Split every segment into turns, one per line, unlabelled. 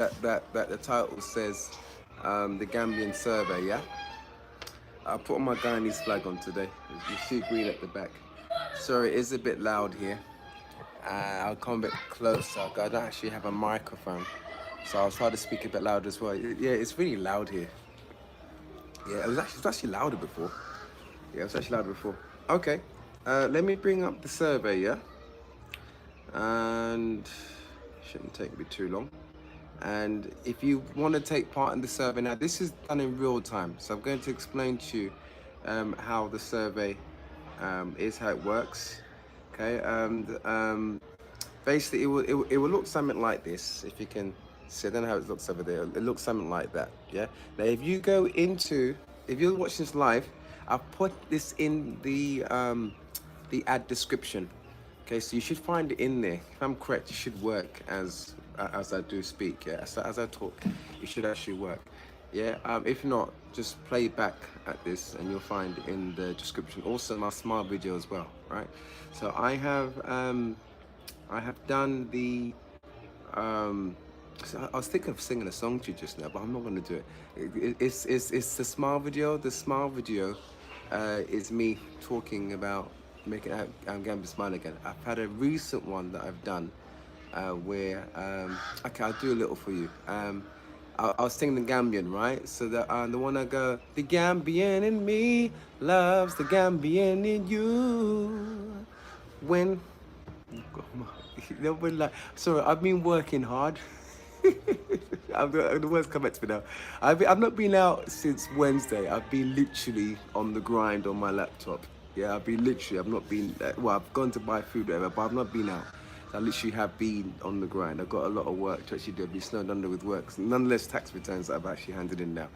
that the title says the Gambian survey, yeah? I put my Guyanese flag on today. You see green at the back. Sorry, it is a bit loud here. I'll come a bit closer. I don't actually have a microphone, so I'll try to speak a bit louder as well. Yeah, it's really loud here. Yeah, it was actually louder before. Yeah, it was actually louder before. Okay, let me bring up the survey, yeah? And shouldn't take me too long. And if you want to take part in the survey, now this is done in real time, so I'm going to explain to you how the survey is, how it works. Okay, basically it will look something like this. If you can see, I don't know how it looks over there. It looks something like that. Yeah. Now, if you go into, if you're watching this live, I've put this in the ad description. Okay, so you should find it in there. If I'm correct, it should work as I do speak. Yeah, as I talk, it should actually work. Yeah. If not, just play back at this, and you'll find it in the description. Also, my smart video as well. Right. So I have done the. So I was thinking of singing a song to you just now, but I'm not going to do it. It's the smile video. The smile video is me talking about making Gambia smile again. I've had a recent one that I've done where okay, I'll do a little for you. I was singing the Gambian, right? So the one I go, the Gambian in me loves the Gambian in you. When when like, sorry, I've been working hard. The words come back to me now. I've not been out since Wednesday. I've been literally on the grind on my laptop. Yeah, I've not been, well, I've gone to buy food, whatever, but I've not been out. I literally have been on the grind. I've got a lot of work to actually do. I've been snowed under with work. Nonetheless, tax returns that I've actually handed in now.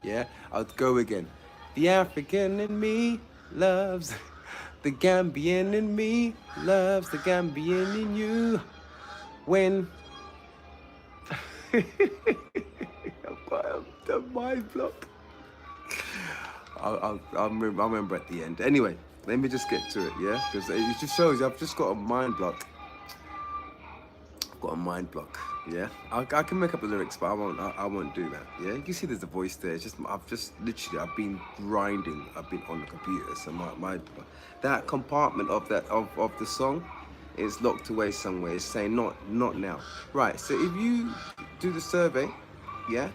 Yeah, I'll go again. The African in me loves the Gambian in me loves the Gambian in you. When I've got a mind block. I'll remember at the end. Anyway, let me just get to it, yeah? Because it just shows you I've just got a mind block. I've got a mind block, yeah? I can make up the lyrics, but I won't do that, yeah? You can see there's a voice there. It's just I've been grinding. I've been on the computer, so that compartment of the song is locked away somewhere. It's saying not now. Right. So if you do the survey, yeah,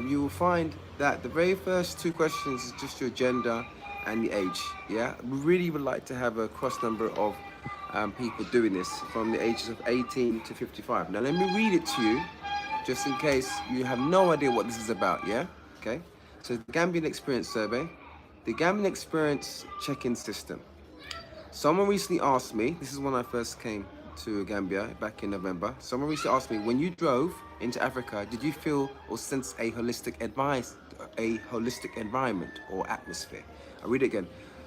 you will find that the very first two questions is just your gender and the age. Yeah, we really would like to have a cross number of people doing this from the ages of 18 to 55. Now let me read it to you, just in case you have no idea what this is about. Yeah. Okay. So the Gambian Experience Survey, the Gambian Experience check-in system. Someone recently asked me, this is when I first came to Gambia back in November. Someone recently asked me, when you drove into Africa, did you feel or sense a holistic environment or atmosphere? I'll read it again.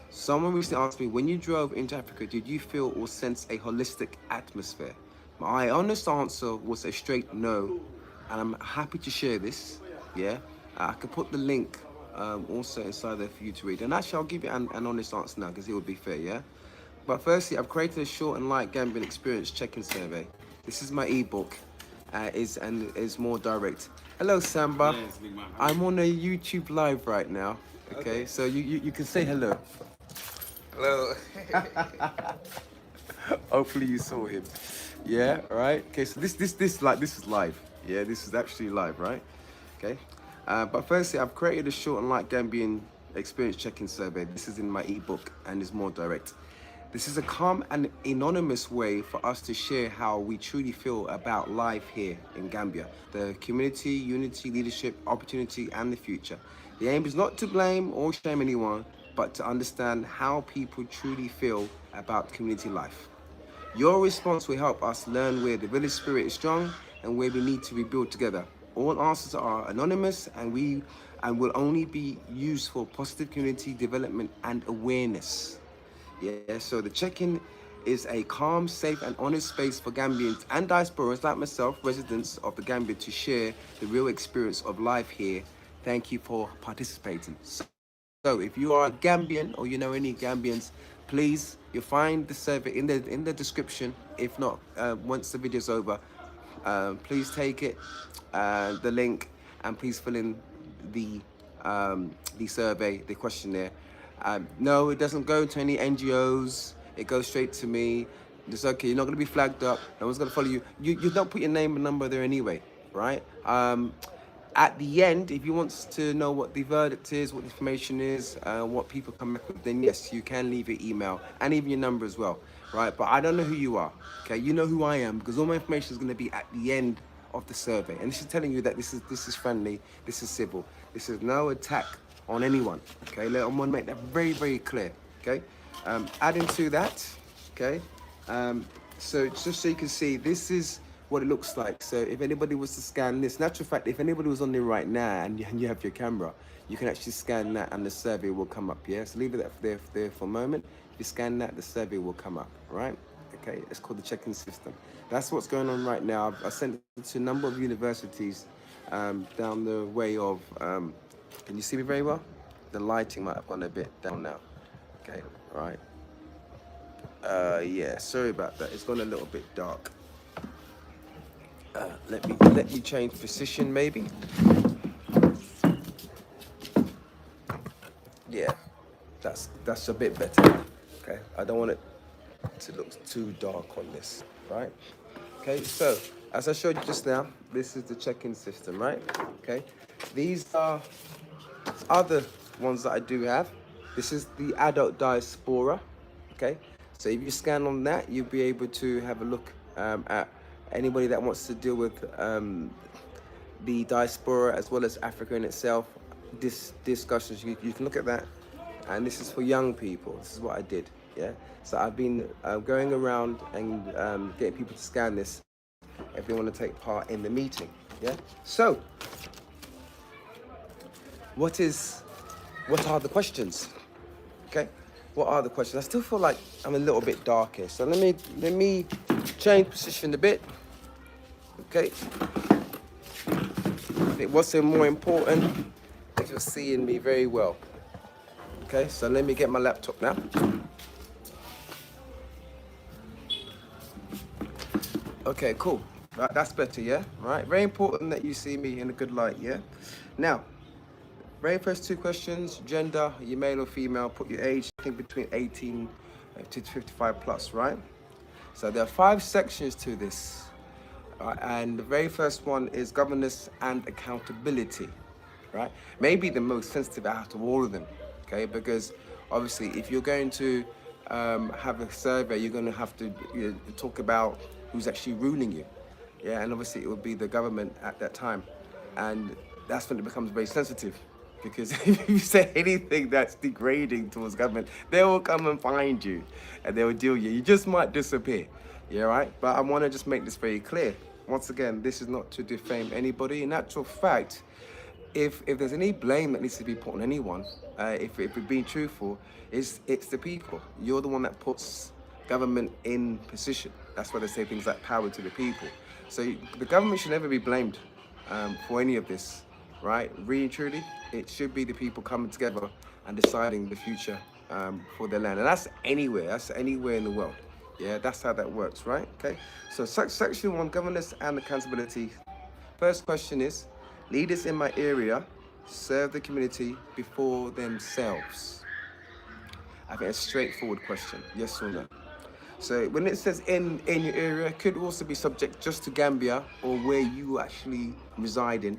Someone recently asked me, when you drove into Africa, did you feel or sense a holistic atmosphere? My honest answer was a straight no, and I'm happy to share this. Yeah, I could put the link also inside there for you to read. And actually, I'll give you an honest answer now because it would be fair, yeah? But firstly, I've created a short and light Gambian experience check-in survey. This is my ebook, is more direct. Hello, Samba. Yes, I'm on a YouTube live right now. Okay, so you can say hello.
Hello.
Hopefully you saw him. Yeah, right. Okay, so this is live. Yeah, this is actually live, right? Okay. But firstly, I've created a short and light Gambian experience check-in survey. This is in my ebook and is more direct. This is a calm and anonymous way for us to share how we truly feel about life here in Gambia, the community, unity, leadership, opportunity, and the future. The aim is not to blame or shame anyone, but to understand how people truly feel about community life. Your response will help us learn where the village spirit is strong and where we need to rebuild together. All answers are anonymous and will only be used for positive community development and awareness. Yeah, so the check-in is a calm, safe, and honest space for Gambians and diasporans like myself, residents of the Gambia, to share the real experience of life here. Thank you for participating. So if you are a Gambian or you know any Gambians, please, you'll find the survey in the description. If not, once the video's over, Please take it, the link, and please fill in the survey, the questionnaire. No, it doesn't go to any NGOs. It goes straight to me. It's okay. You're not going to be flagged up. No one's going to follow you. You don't put your name and number there anyway, right? At the end, if you want to know what the verdict is, what the information is, what people come back with, then yes, you can leave your email and even your number as well, right? But I don't know who you are, okay? You know who I am, because all my information is going to be at the end of the survey. And this is telling you that this is friendly, this is civil. This is no attack on anyone, okay? I want to make that very, very clear, okay? Adding to that, okay? So just so you can see, this is what it looks like. So if anybody was to scan this, natural fact, if anybody was on there right now and you have your camera, you can actually scan that and the survey will come up, yeah? So leave it there for a moment. If you scan that, the survey will come up, right? Okay, it's called the check-in system. That's what's going on right now. I sent it to a number of universities down the way of, can you see me very well? The lighting might have gone a bit down now. Okay, right. Yeah, sorry about that. It's gone a little bit dark. Let me change position maybe. Yeah, that's a bit better. Okay, I don't want it to look too dark on this, right? Okay, so as I showed you just now, this is the check-in system, right? Okay, these are other ones that I do have. This is the adult diaspora. Okay, so if you scan on that, you'll be able to have a look at anybody that wants to deal with the diaspora as well as Africa in itself. Discussions, you can look at that. And this is for young people. This is what I did, yeah? So I've been going around and getting people to scan this if they want to take part in the meeting, yeah? So, what are the questions? Okay, what are the questions? I still feel like I'm a little bit dark here. So let me change position a bit. Okay. It wasn't more important that you're seeing me very well. Okay, so let me get my laptop now. Okay, cool. Right, that's better, yeah? Right, very important that you see me in a good light, yeah? Now, very first two questions, gender, you male or female, put your age, I think between 18 to 55 plus, right? So there are 5 sections to this. And the very first one is governance and accountability, right? Maybe the most sensitive out of all of them, okay? Because obviously, if you're going to have a survey, you're going to have to talk about who's actually ruling you, yeah? And obviously, it would be the government at that time, and that's when it becomes very sensitive. Because if you say anything that's degrading towards government, they will come and find you, and they will deal with you. You just might disappear, yeah, right? But I want to just make this very clear. Once again, this is not to defame anybody. In actual fact, if there's any blame that needs to be put on anyone, if we're being truthful, it's the people. You're the one that puts government in position. That's why they say things like power to the people. So the government should never be blamed for any of this, right? Really and truly, it should be the people coming together and deciding the future for their land. And that's anywhere in the world. Yeah, that's how that works, right? Okay, so section 1, governance and accountability. First question is, leaders in my area serve the community before themselves. I think it's a straightforward question, yes or no. So when it says in your area, it could also be subject just to Gambia or where you actually reside in.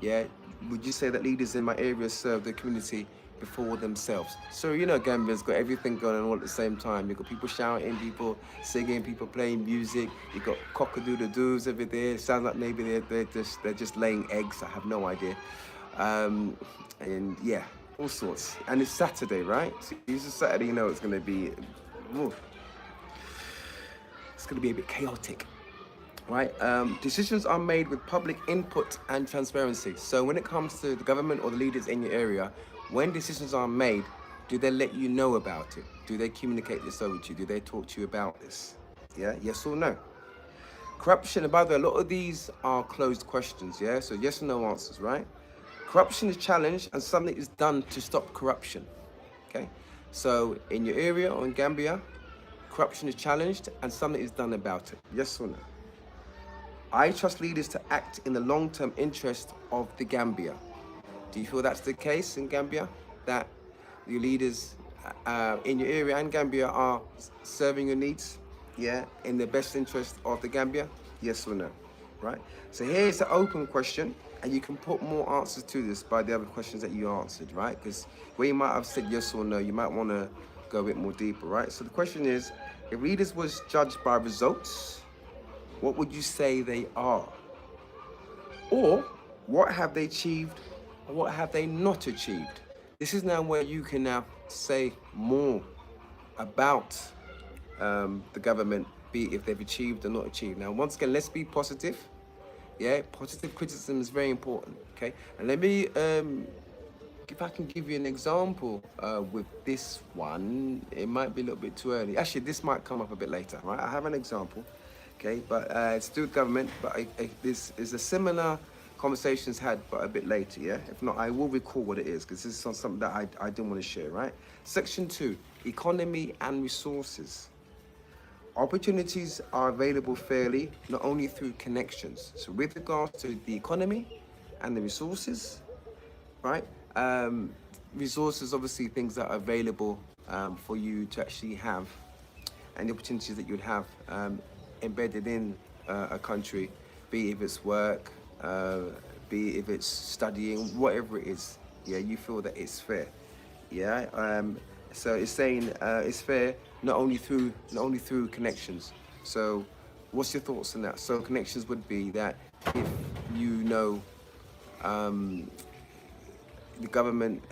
Yeah, would you say that leaders in my area serve the community before themselves? So you know, Gambia's got everything going on all at the same time. You've got people shouting, people singing, people playing music. You've got cock-a-doodle-doos over there. It sounds like maybe they're just laying eggs. I have no idea. And yeah, all sorts. And it's Saturday, right? So it's a Saturday, you know it's going to be. It's going to be a bit chaotic. Right, decisions are made with public input and transparency. So when it comes to the government or the leaders in your area, when decisions are made, do they let you know about it? Do they communicate this over to you? Do they talk to you about this? Yeah, yes or no? Corruption, and by the way, a lot of these are closed questions, yeah? So yes or no answers, right? Corruption is challenged and something is done to stop corruption, okay? So in your area or in Gambia, corruption is challenged and something is done about it, yes or no? I trust leaders to act in the long-term interest of the Gambia. Do you feel that's the case in Gambia? That your leaders in your area and Gambia are serving your needs, yeah, in the best interest of the Gambia? Yes or no, right? So here's the open question, and you can put more answers to this by the other questions that you answered, right? Because where you might have said yes or no, you might want to go a bit more deeper, right? So the question is, if leaders was judged by results, what would you say they are? Or what have they achieved or what have they not achieved? This is now where you can now say more about the government, be it if they've achieved or not achieved. Now, once again, let's be positive. Yeah, positive criticism is very important, okay? And let me, if I can give you an example with this one, it might be a little bit too early. Actually, this might come up a bit later, right? I have an example, okay? But it's to do with government, but this is a similar conversations had, but a bit later, yeah? If not, I will recall what it is, because this is something that I didn't want to share, right? Section 2, economy and resources. Opportunities are available fairly, not only through connections. So with regards to the economy and the resources, right? Resources, obviously things that are available for you to actually have, and the opportunities that you'd have embedded in a country, be it if it's work, be it if it's studying, whatever it is, yeah, you feel that it's fair, yeah? So it's saying it's fair not only through connections. So what's your thoughts on that? So connections would be that if you know the government,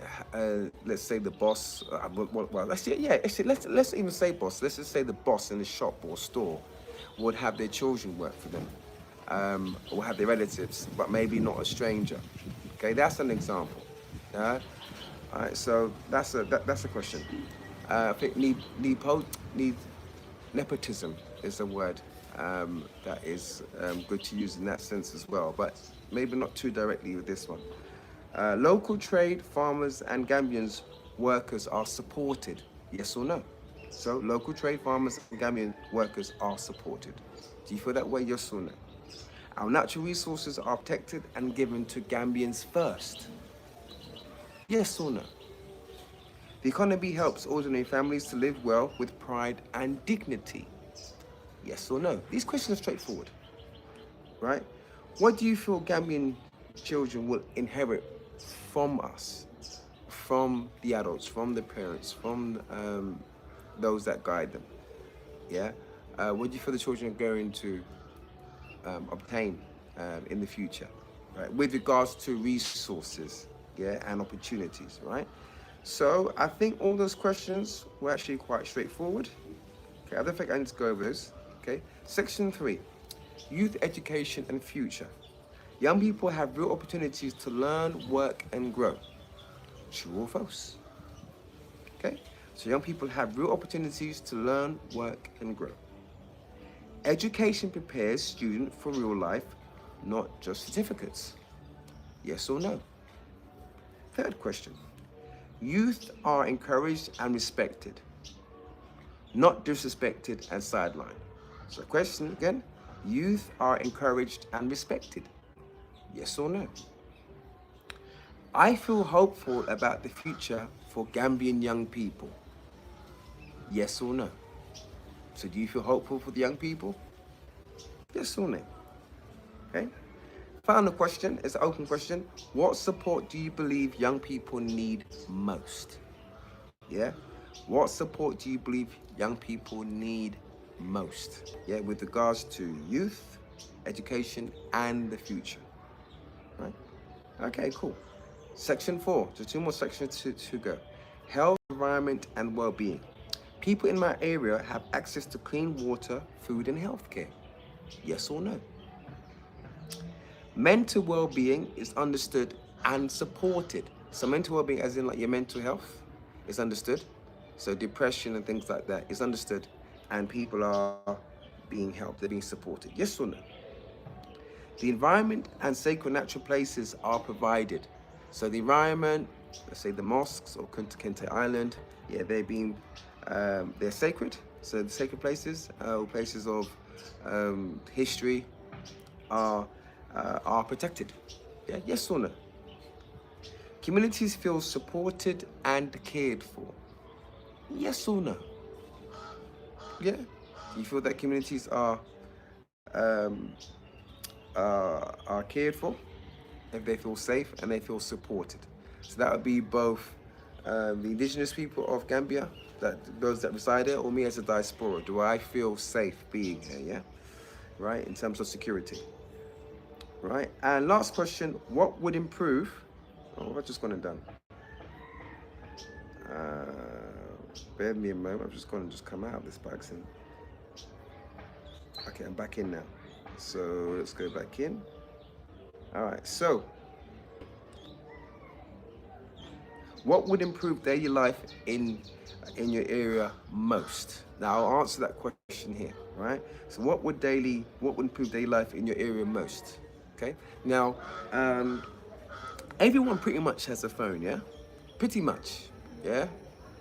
let's say the boss, well, let's even say boss. Let's just say the boss in the shop or store would have their children work for them, or have their relatives, but maybe not a stranger. Okay, that's an example. All right, so that's a question. I think nepotism is a word that is good to use in that sense as well, but maybe not too directly with this one. Local trade, farmers and Gambians workers are supported, yes or no? So local trade, farmers and Gambian workers are supported. Do you feel that way, yes or no? Our natural resources are protected and given to Gambians first, yes or no? The economy helps ordinary families to live well with pride and dignity, yes or no? These questions are straightforward, right? What do you feel Gambian children will inherit from us, from the adults, from the parents, from those that guide them, yeah? What do you feel the children are going to obtain in the future, right? With regards to resources, yeah, and opportunities, right? So I think all those questions were actually quite straightforward. Okay, I don't think I need to go over this, okay? Section 3, youth education and future. Young people have real opportunities to learn, work, and grow. True or false? Okay, so young people have real opportunities to learn, work, and grow. Education prepares students for real life, not just certificates. Yes or no? Third question. Youth are encouraged and respected, not disrespected and sidelined. So question again, youth are encouraged and respected. Yes or no? I feel hopeful about the future for Gambian young people. Yes or no? So do you feel hopeful for the young people? Yes or no? Okay. Final question, it's an open question. What support do you believe young people need most? Yeah? What support do you believe young people need most? Yeah, with regards to youth, education, and the future. Right? Okay, cool. Section 4, just 2 more sections to go. Health, environment, and well-being. People in my area have access to clean water, food, and healthcare. Yes or no? Mental well-being is understood and supported. So mental well-being, as in like your mental health, is understood. So depression and things like that is understood, and people are being helped, they're being supported. Yes or no? The environment and sacred natural places are provided. So the environment, let's say the mosques or Kunta Kinte Island, yeah, they're sacred. So the sacred places, places of history, are protected? Yeah, yes or no? Communities feel supported and cared for? Yes or no? Yeah. Do you feel that communities um, are cared for, if they feel safe and they feel supported? So that would be both the indigenous people of Gambia, those that reside there, or me as a diaspora. Do I feel safe being here? Yeah, right. In terms of security, right. And last question: what would improve? Oh, I've just gone and done. Bear me a moment. I'm just going to come out of this by accident. Okay, I'm back in now. So let's go back in. All right. So, what would improve daily life in your area most? Now I'll answer that question here, right? So what would improve daily life in your area most? Okay. Now, everyone pretty much has a phone, yeah? Pretty much, yeah?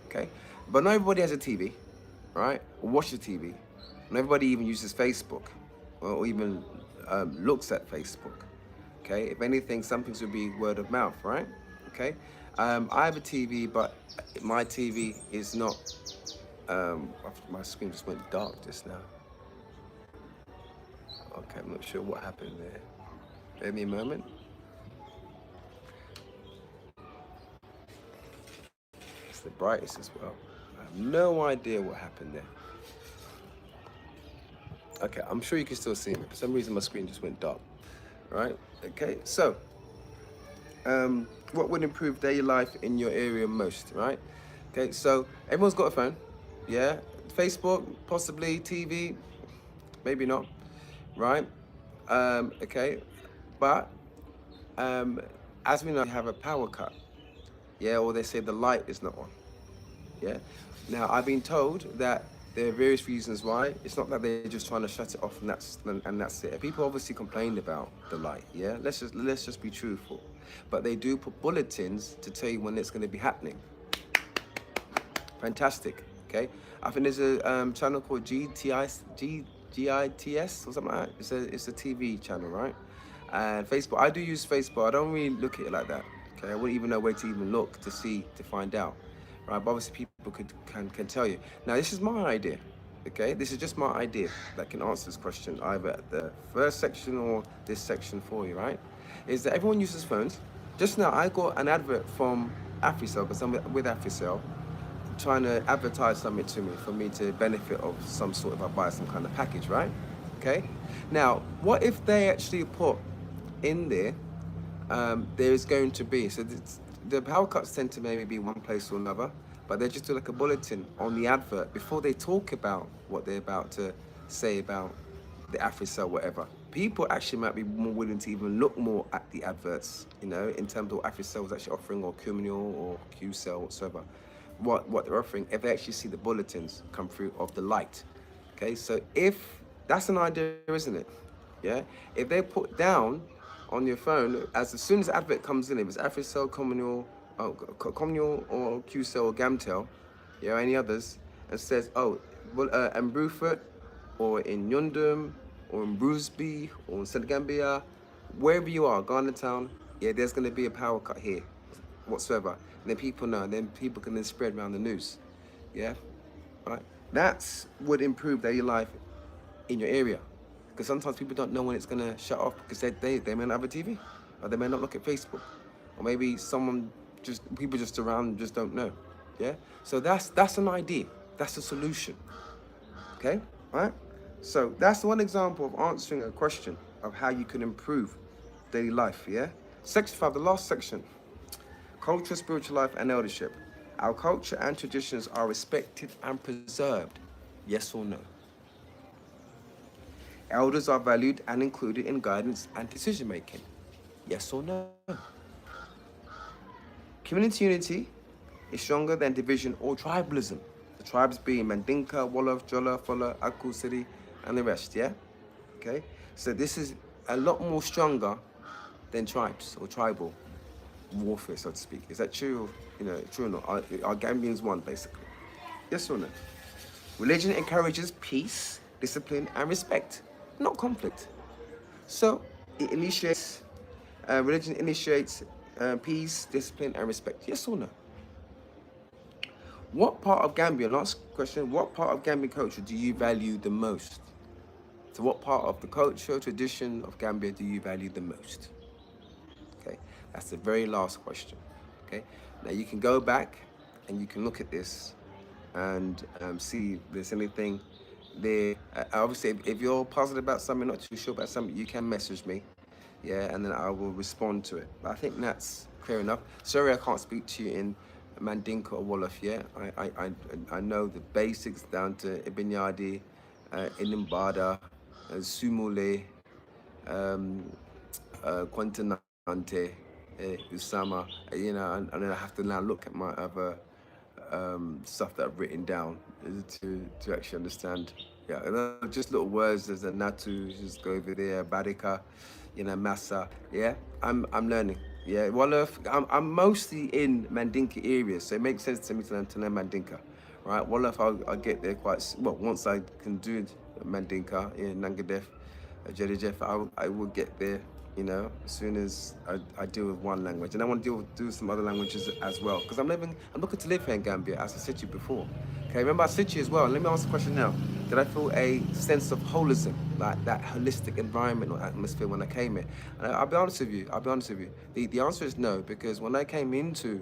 Okay. But not everybody has a TV, right? Or watches TV. Not everybody even uses Facebook or even looks at Facebook. Okay. If anything, some things would be word of mouth, right? Okay. I have a TV, but my TV is not. My screen just went dark just now. Okay, I'm not sure what happened there. Give me a moment. It's the brightest as well. I have no idea what happened there. Okay, I'm sure you can still see me. For some reason, my screen just went dark. Right? Okay, so what would improve daily life in your area most? Right? Okay, so everyone's got a phone. Yeah, Facebook, possibly TV, maybe not. Right? Okay, but as we know, you have a power cut. Yeah, or they say the light is not on. Yeah. Now I've been told that there are various reasons why. It's not that they're just trying to shut it off and that's it. People obviously complained about the light. Yeah. Let's just be truthful. But they do put bulletins to tell you when it's going to be happening. Fantastic. Okay. I think there's a channel called GITS or something like that. It's a TV channel, right? And Facebook. I do use Facebook. I don't really look at it like that. Okay. I wouldn't even know where to even look to find out. Right, but obviously people can tell you. Now this is my idea, okay? This is just my idea that can answer this question, either at the first section or this section for you, right? Is that everyone uses phones. Just now I got an advert from AfriCell, because I'm with AfriCell, trying to advertise something to me for me to benefit of some sort of, I buy some kind of package, right? Okay? Now, what if they actually put in there, there is going to be, so the power cuts tend to maybe be one place or another, but they just do like a bulletin on the advert before they talk about what they're about to say about the AfriCell, whatever. People actually might be more willing to even look more at the adverts, you know, in terms of what AfriCell is actually offering, or Communal or QCell, whatsoever, what they're offering, if they actually see the bulletins come through of the light. Okay, so if that's an idea, isn't it? Yeah, if they put down on your phone, as soon as the advert comes in, if it's AfriCell, Communal or QCell or Gamtel, yeah, or any others, and says, oh, well, in Bruford, or in Yundum, or in Bruceby, or in Gambia, wherever you are, Ghana Town, yeah, there's going to be a power cut here, whatsoever. And then people know, and then people can then spread around the news, yeah, right? That's would improve daily life in your area. Because sometimes people don't know when it's gonna shut off because they may not have a TV, or they may not look at Facebook, or maybe people just around just don't know. Yeah. So that's an idea. That's a solution. Okay. All right. So that's one example of answering a question of how you can improve daily life. Yeah. Section 5, the last section: culture, spiritual life, and eldership. Our culture and traditions are respected and preserved. Yes or no? Elders are valued and included in guidance and decision making. Yes or no? Community unity is stronger than division or tribalism. The tribes being Mandinka, Wolof, Jola, Fola, Aku, City, and the rest, yeah? Okay? So this is a lot more stronger than tribes or tribal warfare, so to speak. Is that true? True or not? Are Gambians one, basically? Yes or no? Religion encourages peace, discipline, and respect, not conflict. So it initiates, religion initiates peace, discipline, and respect. Yes or no? What part of Gambia, last question, what part of Gambian culture do you value the most? So what part of the culture, tradition of Gambia do you value the most? Okay, that's the very last question. Okay, now you can go back and you can look at this and see if there's anything there. Obviously, if you're puzzled about something, not too sure about something, you can message me. Yeah, and then I will respond to it. But I think that's clear enough. Sorry, I can't speak to you in Mandinka or Wolof yet. I know the basics down to Ibinyadi, Inimbada, Sumule, um, Quantanante, Usama. You know, and then I have to now look at my other stuff that I've written down to actually understand. Yeah, and just little words. There's a Natu, just go over there, Barika, you know, Massa. Yeah, I'm learning. Yeah, well, I'm mostly in Mandinka areas, so it makes sense to me to learn Mandinka, right? Well, if I'll get there quite well once I can do Mandinka in Nangadef, Jedijef, I will get there, you know, as soon as I deal with one language. And I want to do some other languages as well. Because I'm looking to live here in Gambia, as I said to you before. Okay, remember I said to you as well. Let me ask the question now. Did I feel a sense of holism, like that holistic environment or atmosphere when I came here? And I'll be honest with you, The answer is no, because when I came into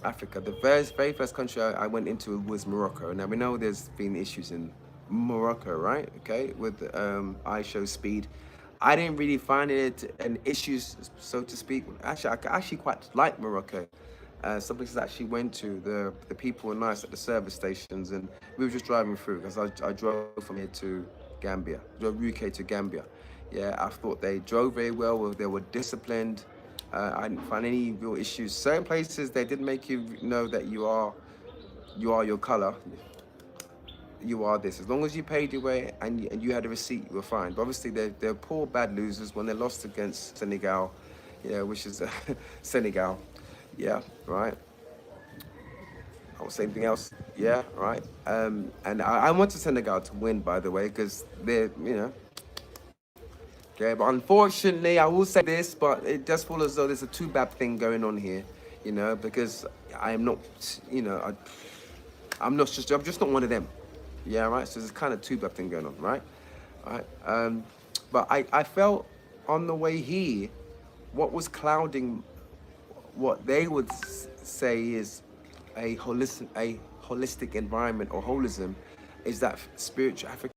Africa, the very first country I went into was Morocco. Now we know there's been issues in Morocco, right? Okay, with iShow speed. I didn't really find it an issue, so to speak. Actually, I actually quite like Morocco. Some places I actually went to, the people were nice at the service stations, and we were just driving through because I drove from here to Gambia, drove UK to Gambia. Yeah, I thought they drove very well. They were disciplined. I didn't find any real issues. Certain places they did make you know that you are your color. You are this. As long as you paid your way and you had a receipt, you were fine. But obviously, they're poor, bad losers when they lost against Senegal, yeah, which is Senegal, yeah, right. I won't say anything else, yeah, right. And I wanted Senegal to win, by the way, because they're, you know, okay. But unfortunately, I will say this, but it does feel as though there's a too bad thing going on here, you know, because I am not, you know, I'm just not one of them. Yeah, right. So there's kind of two bad thing going on, right? Right. But I felt on the way here, what was clouding what they would say is a holistic environment or holism, is that spiritual Africa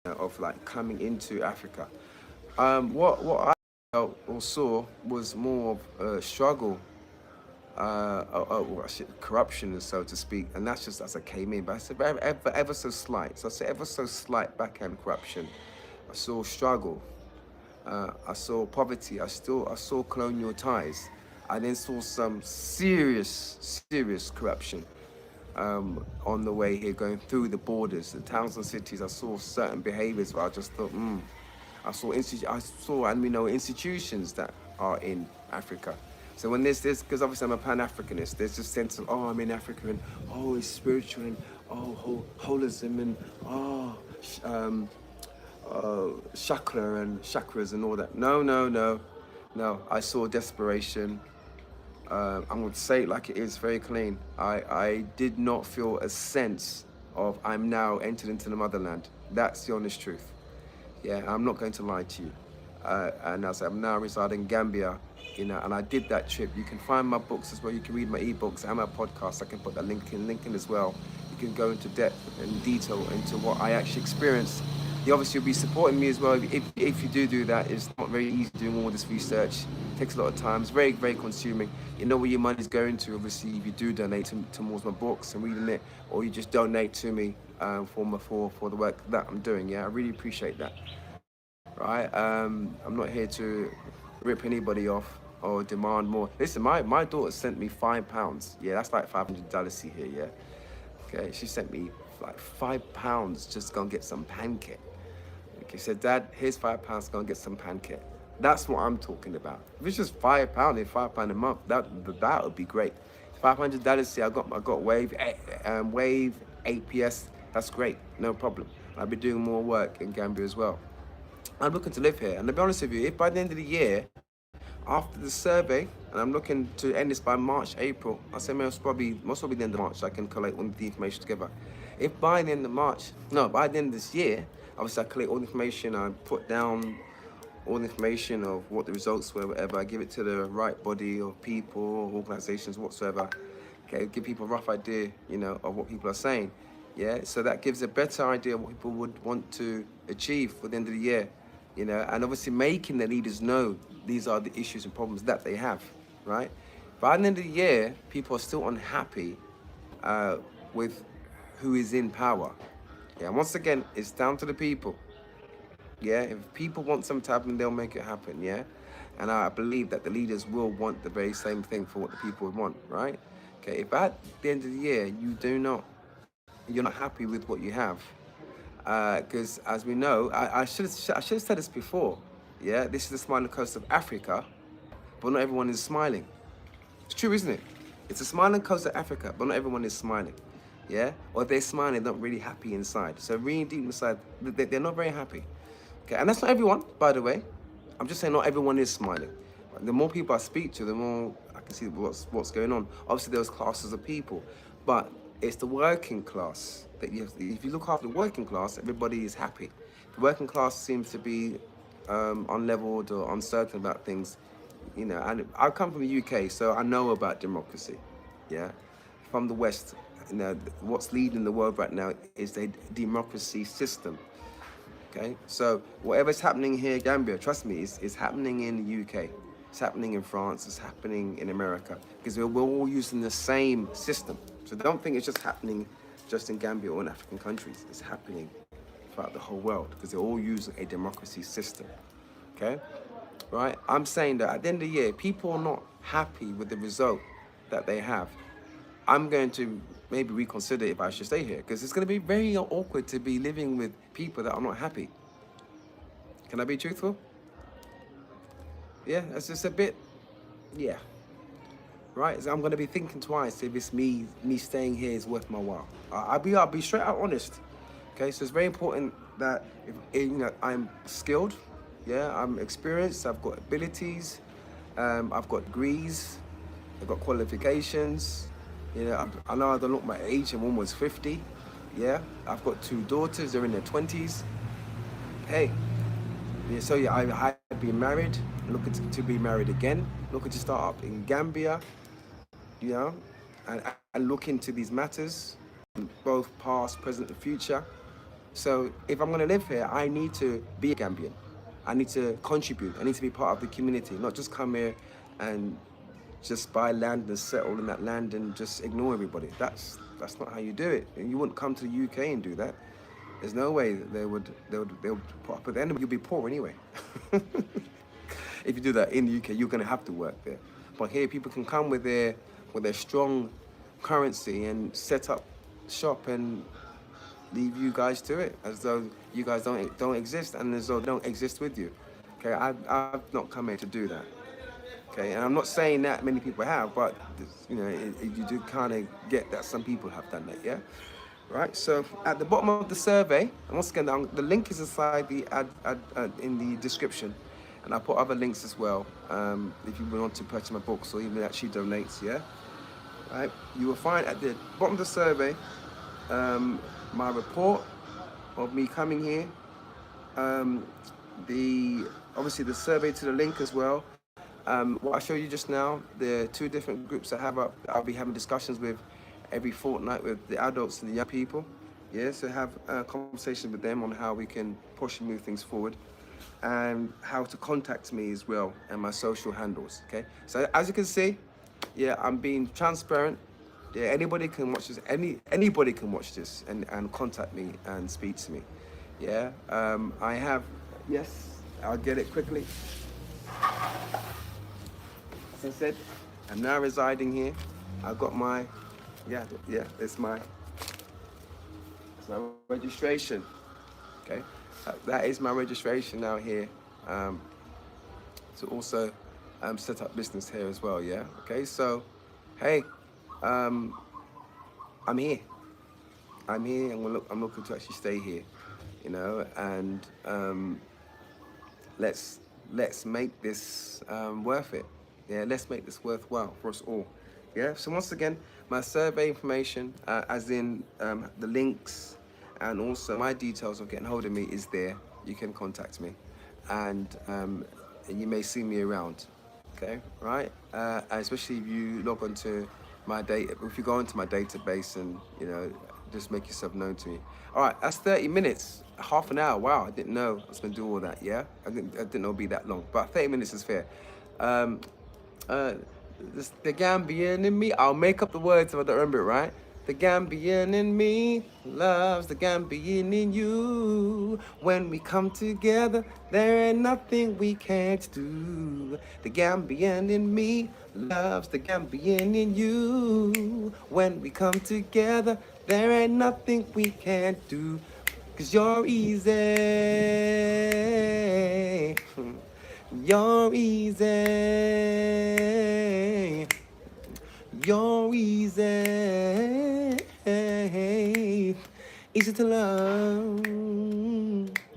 of like coming into Africa. What I felt or saw was more of a struggle, corruption, so to speak, and that's just as I came in. But I said ever so slight. So I said ever so slight backhand corruption. I saw struggle. I saw poverty. I saw colonial ties. I then saw some serious corruption on the way here, going through the borders, the towns and cities. I saw certain behaviors where I just thought, and we know institutions that are in Africa. So when there's this, because obviously I'm a Pan-Africanist, there's this sense of, oh, I'm in Africa, and oh, it's spiritual, and oh, holism, and chakra and chakras and all that. No. I saw desperation. I'm going to say it like it is, very clean. I did not feel a sense of I'm now entered into the motherland. That's the honest truth. Yeah, I'm not going to lie to you. And as I'm now residing in Gambia, you know, and I did that trip. You can find my books as well. You can read my ebooks and my podcast. I can put that link in as well. You can go into depth and detail into what I actually experienced. You obviously will be supporting me as well. If you do that, it's not very easy doing all this research. It takes a lot of time. It's very, very consuming. You know where your money's going to, obviously, if you do donate towards my books and reading it, or you just donate to me for the work that I'm doing. Yeah, I really appreciate that. Right? I'm not here to rip anybody off or demand more. Listen, my daughter sent me £5. Yeah, that's like $500 here, yeah? Okay, she sent me like £5 just to go and get some pancake. Okay, said, Dad, here's £5, go and get some pancake. That's what I'm talking about. If it's just £5, £5 a month, that would be great. $500, see, I got Wave APS. That's great, no problem. I'll be doing more work in Gambia as well. I'm looking to live here. And to be honest with you, if by the end of the year, after the survey, and I'm looking to end this by March, April, I say most probably the end of March, so I can collect all the information together. If by the end of March, no, by the end of this year, obviously I collect all the information, I put down all the information of what the results were, whatever, I give it to the right body of people, organizations, whatsoever. Okay, give people a rough idea, you know, of what people are saying. Yeah, so that gives a better idea of what people would want to achieve for the end of the year, you know, and obviously making the leaders know these are the issues and problems that they have, right? By the end of the year, people are still unhappy with who is in power. Yeah, and once again, it's down to the people. Yeah, if people want something to happen, they'll make it happen. Yeah, and I believe that the leaders will want the very same thing for what the people would want, right? Okay, if at the end of the year you're not happy with what you have, because as we know, I should have said this before. Yeah, this is the smiling coast of Africa, but not everyone is smiling. It's true, isn't it? It's a smiling coast of Africa, but not everyone is smiling. Yeah, or if they're smiling, they're not really happy inside. So really deep inside, they're not very happy. Okay, and that's not everyone, by the way. I'm just saying not everyone is smiling. The more people I speak to, the more I can see what's going on. Obviously, there's classes of people, but it's the working class that you have to, if you look after the working class, everybody is happy. The working class seems to be unleveled or uncertain about things, you know. And I come from the UK, so I know about democracy. Yeah, from the West, you know, what's leading the world right now is a democracy system. Okay, so whatever's happening here, Gambia, trust me, it's happening in the UK, it's happening in France, it's happening in America, because we're all using the same system. So don't think it's just happening just in Gambia or in African countries. It's happening throughout the whole world, because they're all using a democracy system. Okay, right? I'm saying that at the end of the year, people are not happy with the result that they have. I'm going to maybe reconsider if I should stay here, because it's going to be very awkward to be living with people that are not happy. Can I be truthful? Yeah, that's just a bit, yeah. Right, so I'm going to be thinking twice if it's me staying here is worth my while. I'll be straight out honest. Okay, so it's very important that you know, I'm skilled, yeah, I'm experienced, I've got abilities, I've got degrees, I've got qualifications. You know, I know I don't look my age, I'm almost 50. Yeah, I've got 2 daughters, they're in their 20s. Hey, yeah, so yeah, I've been married, looking to be married again, looking to start up in Gambia, you know, and look into these matters, both past, present, and future. So if I'm gonna live here, I need to be a Gambian. I need to contribute. I need to be part of the community, not just come here and just buy land and settle in that land and just ignore everybody. That's not how you do it. You wouldn't come to the UK and do that. There's no way that they would put up. At the end of it, you'll be poor anyway. If you do that in the UK, you're gonna have to work there. But here, people can come with their strong currency and set up shop and leave you guys to it, as though you guys don't exist, and as though they don't exist with you. Okay, I've not come here to do that. Okay, and I'm not saying that many people have, but you know, you do kind of get that some people have done that, yeah? Right, so at the bottom of the survey, and once again, the link is inside the in the description, and I'll put other links as well, if you want to purchase my books or even actually donates, yeah? Right, you will find at the bottom of the survey, my report of me coming here, obviously the survey to the link as well. What I showed you just now, the 2 different groups I have up, I'll be having discussions with every fortnight with the adults and the young people. Yeah, so have a conversation with them on how we can push and move things forward, and how to contact me as well, and my social handles. Okay, so as you can see, yeah, I'm being transparent. Yeah, anybody can watch this. Anybody can watch this and contact me and speak to me. Yeah, I have. Yes, I'll get it quickly. As I said, I'm now residing here. I've got my, it's my registration. Okay, that is my registration now here. To also set up business here as well. Yeah. Okay, so hey, I'm here. I'm here, and I'm looking to actually stay here. You know, and let's make this worth it. Yeah, let's make this worthwhile for us all. Yeah. So once again, my survey information, as in the links, and also my details of getting hold of me is there. You can contact me, and you may see me around. Okay, right? Especially if you log onto my data, if you go into my database and just make yourself known to me. All right, that's 30 minutes, half an hour. Wow, I didn't know I was gonna do all that. Yeah, I didn't know it'd be that long, but 30 minutes is fair. The Gambian in me, I'll make up the words if I don't remember it right. The Gambian in me loves the Gambian in you. When we come together, there ain't nothing we can't do. The Gambian in me loves the Gambian in you. When we come together, there ain't nothing we can't do. 'Cause you're easy. You're easy. You're easy. Easy to love.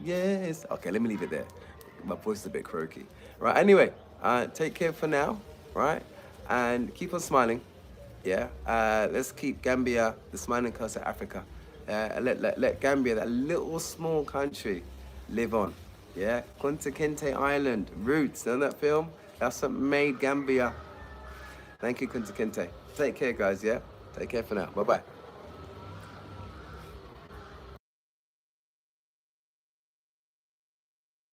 Yes. Okay, let me leave it there. My voice is a bit croaky. Right, anyway, take care for now, right? And keep on smiling. Yeah. Let's keep Gambia, the smiling coast of Africa. Let Gambia, that little small country, live on. Yeah. Kunta Kinte Island, Roots. Know that film? That's what made Gambia. Thank you, Kunta Kinte. Take care, guys, yeah? Take care for now. Bye-bye.